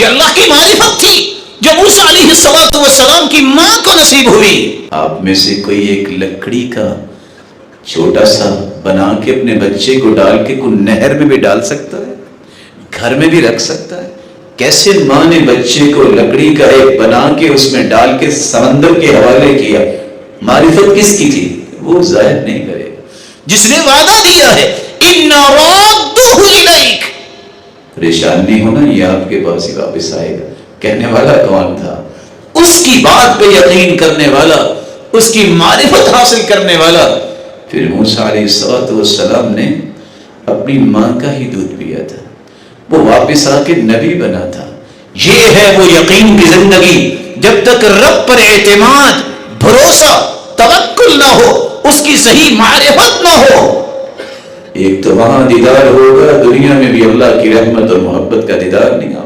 ये अल्लाह की मारिफत थी जो मूसा अलैहिस्सलाम की मां को नसीब हुई। आप में से कोई एक लकड़ी का छोटा सा बना के अपने बच्चे को डाल के कोई नहर में भी डाल सकता है, घर में भी रख सकता है? कैसे मां ने बच्चे को लकड़ी का एक बना के उसमें डाल के समंदर के हवाले किया? मारिफत किसकी थी? वो जाहिर नहीं करेगा। जिसने वादा दिया है इन्ना राद्दुहु इलैक, परेशान नहीं होना, ये आपके पास ही वापस आएगा। कहने वाला कौन था? उसकी बात पे यकीन करने वाला, उसकी मारिफत हासिल करने वाला। फिर मूसा अलैहिस्सलाम ने अपनी मां का ही दूध पिया था, वो वापस आके नबी बना था। ये है वो यकीन की जिंदगी। जब तक रब पर एतमाद, भरोसा, तवक्कुल ना हो, उसकी सही मारिफत ना हो, एक तो वहां दीदार होगा, दुनिया में भी अल्लाह की रहमत और मोहब्बत का दीदार नहीं होगा।